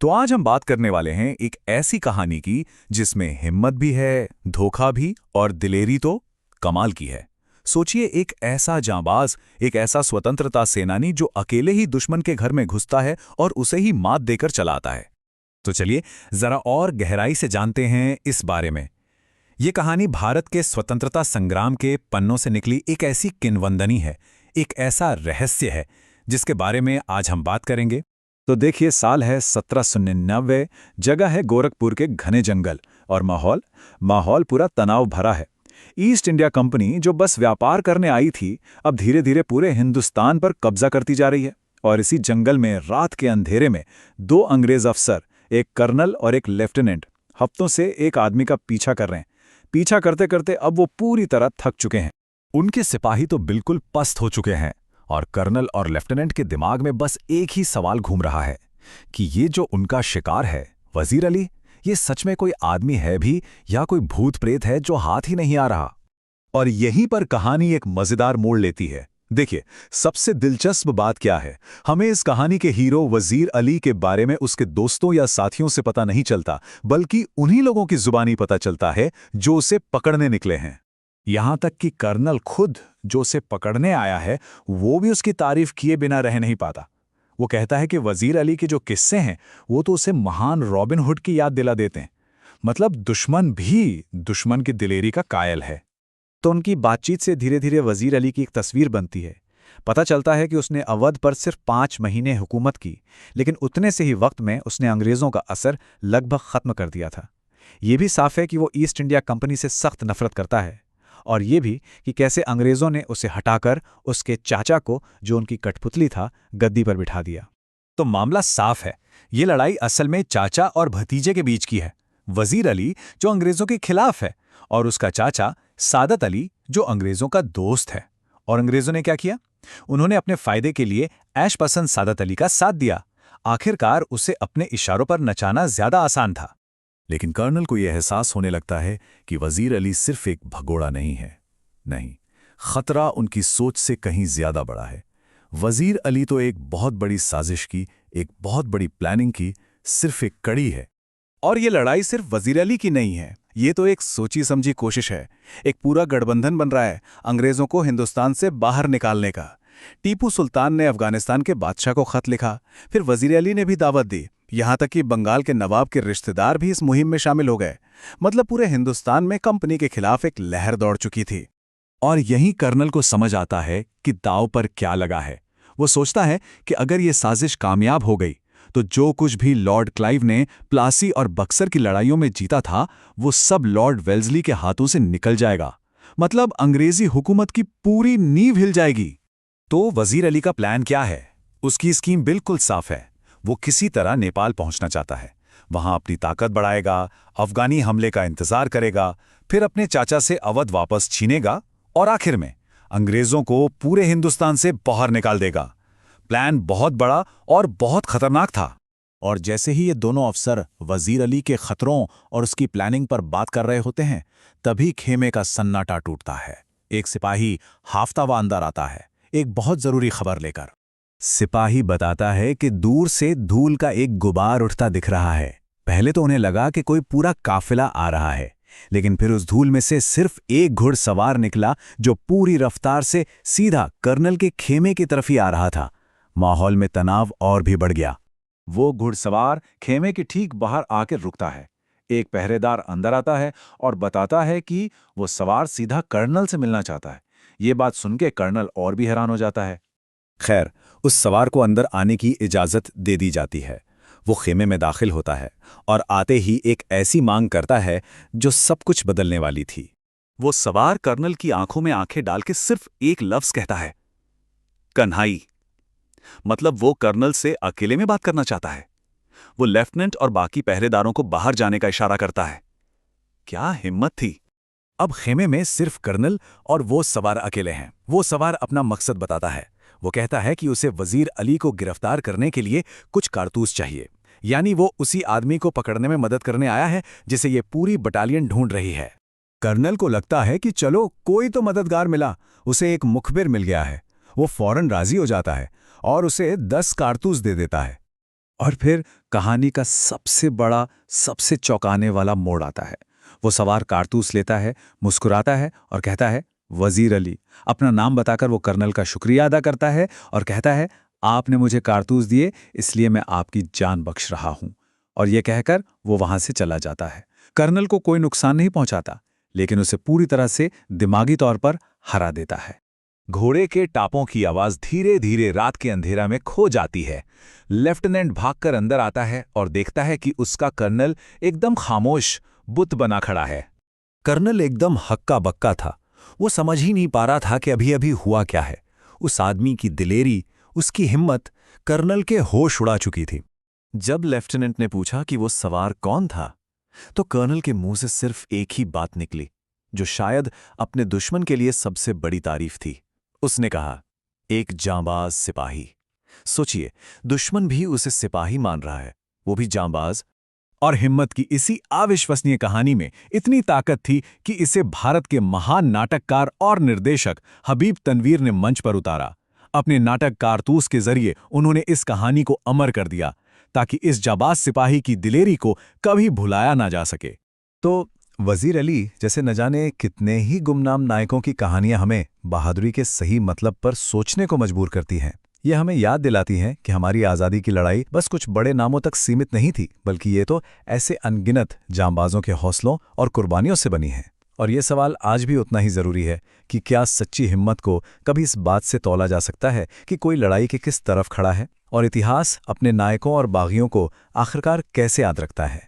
तो आज हम बात करने वाले हैं एक ऐसी कहानी की जिसमें हिम्मत भी है, धोखा भी और दिलेरी तो कमाल की है। सोचिए एक ऐसा जांबाज, एक ऐसा स्वतंत्रता सेनानी जो अकेले ही दुश्मन के घर में घुसता है और उसे ही मात देकर चला आता है। तो चलिए जरा और गहराई से जानते हैं इस बारे में। ये कहानी भारत के स्वतंत्रता संग्राम के पन्नों से निकली एक ऐसी किंवदंती है, एक ऐसा रहस्य है जिसके बारे में आज हम बात करेंगे। तो देखिए, साल है 1799, जगह है गोरखपुर के घने जंगल और माहौल माहौल पूरा तनाव भरा है। ईस्ट इंडिया कंपनी जो बस व्यापार करने आई थी, अब धीरे धीरे पूरे हिंदुस्तान पर कब्जा करती जा रही है। और इसी जंगल में रात के अंधेरे में दो अंग्रेज अफसर, एक कर्नल और एक लेफ्टिनेंट, हफ्तों से एक आदमी का पीछा कर रहे हैं। पीछा करते करते अब वो पूरी तरह थक चुके हैं। उनके सिपाही तो बिल्कुल पस्त हो चुके हैं और कर्नल और लेफ्टिनेंट के दिमाग में बस एक ही सवाल घूम रहा है कि ये जो उनका शिकार है वजीर अली, ये सच में कोई आदमी है भी या कोई भूत प्रेत है जो हाथ ही नहीं आ रहा। और यहीं पर कहानी एक मजेदार मोड़ लेती है। देखिए, सबसे दिलचस्प बात क्या है, हमें इस कहानी के हीरो वजीर अली के बारे में उसके दोस्तों या साथियों से पता नहीं चलता, बल्कि उन्हीं लोगों की जुबानी पता चलता है जो उसे पकड़ने निकले हैं। यहां तक कि कर्नल खुद जो उसे पकड़ने आया है, वो भी उसकी तारीफ किए बिना रह नहीं पाता। वो कहता है कि वजीर अली के जो किस्से हैं वो तो उसे महान रॉबिन हुड की याद दिला देते हैं। मतलब दुश्मन भी दुश्मन की दिलेरी का कायल है। तो उनकी बातचीत से धीरे धीरे वजीर अली की एक तस्वीर बनती है। पता चलता है कि उसने अवध पर सिर्फ 5 महीने हुकूमत की, लेकिन उतने से ही वक्त में उसने अंग्रेज़ों का असर लगभग ख़त्म कर दिया था। ये भी साफ है कि वो ईस्ट इंडिया कंपनी से सख्त नफरत करता है, और ये भी कि कैसे अंग्रेज़ों ने उसे हटाकर उसके चाचा को, जो उनकी कठपुतली था, गद्दी पर बिठा दिया। तो मामला साफ है, ये लड़ाई असल में चाचा और भतीजे के बीच की है। वजीर अली जो अंग्रेजों के खिलाफ है और उसका चाचा सादत अली जो अंग्रेजों का दोस्त है। और अंग्रेजों ने क्या किया? उन्होंने अपने फायदे के लिए ऐश पसंद सादत अली का साथ दिया। आखिरकार उसे अपने इशारों पर नचाना ज्यादा आसान था। लेकिन कर्नल को यह एहसास होने लगता है कि वजीर अली सिर्फ एक भगोड़ा नहीं है। नहीं, खतरा उनकी सोच से कहीं ज्यादा बड़ा है। वजीर अली तो एक बहुत बड़ी साजिश की, एक बहुत बड़ी प्लानिंग की सिर्फ एक कड़ी है। और ये लड़ाई सिर्फ वजीर अली की नहीं है, ये तो एक सोची समझी कोशिश है। एक पूरा गठबंधन बन रहा है अंग्रेजों को हिंदुस्तान से बाहर निकालने का। टीपू सुल्तान ने अफगानिस्तान के बादशाह को खत लिखा, फिर वजीर अली ने भी दावत दी, यहां तक कि बंगाल के नवाब के रिश्तेदार भी इस मुहिम में शामिल हो गए। मतलब पूरे हिंदुस्तान में कंपनी के खिलाफ एक लहर दौड़ चुकी थी। और यहीं कर्नल को समझ आता है कि दांव पर क्या लगा है। वो सोचता है कि अगर ये साजिश कामयाब हो गई तो जो कुछ भी लॉर्ड क्लाइव ने प्लासी और बक्सर की लड़ाइयों में जीता था, वो सब लॉर्ड वेल्जली के हाथों से निकल जाएगा। मतलब अंग्रेजी हुकूमत की पूरी नींव हिल जाएगी। तो वजीर अली का प्लान क्या है? उसकी स्कीम बिल्कुल साफ है। वो किसी तरह नेपाल पहुंचना चाहता है, वहां अपनी ताकत बढ़ाएगा, अफगानी हमले का इंतजार करेगा, फिर अपने चाचा से अवध वापस छीनेगा और आखिर में अंग्रेजों को पूरे हिंदुस्तान से बाहर निकाल देगा। प्लान बहुत बड़ा और बहुत खतरनाक था। और जैसे ही ये दोनों अफसर वजीर अली के खतरों और उसकी प्लानिंग पर बात कर रहे होते हैं, तभी खेमे का सन्नाटा टूटता है। एक सिपाही हाफतावा अंदर आता है, एक बहुत जरूरी खबर लेकर। सिपाही बताता है कि दूर से धूल का एक गुबार उठता दिख रहा है। पहले तो उन्हें लगा कि कोई पूरा काफिला आ रहा है, लेकिन फिर उस धूल में से सिर्फ एक घुड़सवार निकला जो पूरी रफ्तार से सीधा कर्नल के खेमे की तरफ ही आ रहा था। माहौल में तनाव और भी बढ़ गया। वो घुड़सवार खेमे के ठीक बाहर आकर रुकता है। एक पहरेदार अंदर आता है और बताता है कि वो सवार सीधा कर्नल से मिलना चाहता है। ये बात सुनके कर्नल और भी हैरान हो जाता है। खैर, उस सवार को अंदर आने की इजाजत दे दी जाती है। वो खेमे में दाखिल होता है और आते ही एक ऐसी मांग करता है जो सब कुछ बदलने वाली थी। वो सवार कर्नल की आंखों में आंखें डाल के सिर्फ एक लफ्ज कहता है, कन्हई। मतलब वो कर्नल से अकेले में बात करना चाहता है। वो लेफ्टिनेंट और बाकी पहरेदारों को बाहर जाने का इशारा करता है। क्या हिम्मत थी! अब खेमे में सिर्फ कर्नल और वो सवार अकेले हैं। वो सवार अपना मकसद बताता है। वो कहता है कि उसे वजीर अली को गिरफ्तार करने के लिए कुछ कारतूस चाहिए। यानी वो उसी आदमी को पकड़ने में मदद करने आया है जिसे ये पूरी बटालियन ढूंढ रही है। कर्नल को लगता है कि चलो कोई तो मददगार मिला, उसे एक मुखबिर मिल गया है। वो फौरन राजी हो जाता है और उसे 10 कारतूस दे देता है। और फिर कहानी का सबसे बड़ा, सबसे चौंकाने वाला मोड़ आता है। वो सवार कारतूस लेता है, मुस्कुराता है और कहता है, वजीर अली। अपना नाम बताकर वो कर्नल का शुक्रिया अदा करता है और कहता है, आपने मुझे कारतूस दिए, इसलिए मैं आपकी जान बख्श रहा हूं। और ये कहकर वो वहां से चला जाता है। कर्नल को कोई नुकसान नहीं पहुंचाता, लेकिन उसे पूरी तरह से दिमागी तौर पर हरा देता है। घोड़े के टापों की आवाज धीरे धीरे रात के अंधेरा में खो जाती है। लेफ्टिनेंट भागकर अंदर आता है और देखता है कि उसका कर्नल एकदम खामोश बुत बना खड़ा है। कर्नल एकदम हक्का बक्का था। वो समझ ही नहीं पा रहा था कि अभी अभी हुआ क्या है। उस आदमी की दिलेरी, उसकी हिम्मत कर्नल के होश उड़ा चुकी थी। जब लेफ्टिनेंट ने पूछा कि वो सवार कौन था, तो कर्नल के मुंह से सिर्फ एक ही बात निकली, जो शायद अपने दुश्मन के लिए सबसे बड़ी तारीफ थी। उसने कहा, एक जांबाज सिपाही। सोचिए, दुश्मन भी उसे सिपाही मान रहा है, वो भी जांबाज। और हिम्मत की इसी अविश्वसनीय कहानी में इतनी ताकत थी कि इसे भारत के महान नाटककार और निर्देशक हबीब तनवीर ने मंच पर उतारा। अपने नाटक कारतूस के जरिए उन्होंने इस कहानी को अमर कर दिया, ताकि इस जाबाज सिपाही की दिलेरी को कभी भुलाया ना जा सके। तो वजीर अली जैसे न जाने कितने ही गुमनाम नायकों की कहानियां हमें बहादुरी के सही मतलब पर सोचने को मजबूर करती हैं। ये हमें याद दिलाती हैं कि हमारी आज़ादी की लड़ाई बस कुछ बड़े नामों तक सीमित नहीं थी, बल्कि ये तो ऐसे अनगिनत जांबाजों के हौसलों और कुर्बानियों से बनी है। और ये सवाल आज भी उतना ही ज़रूरी है कि क्या सच्ची हिम्मत को कभी इस बात से तौला जा सकता है कि कोई लड़ाई के किस तरफ खड़ा है, और इतिहास अपने नायकों और बागियों को आखिरकार कैसे याद रखता है।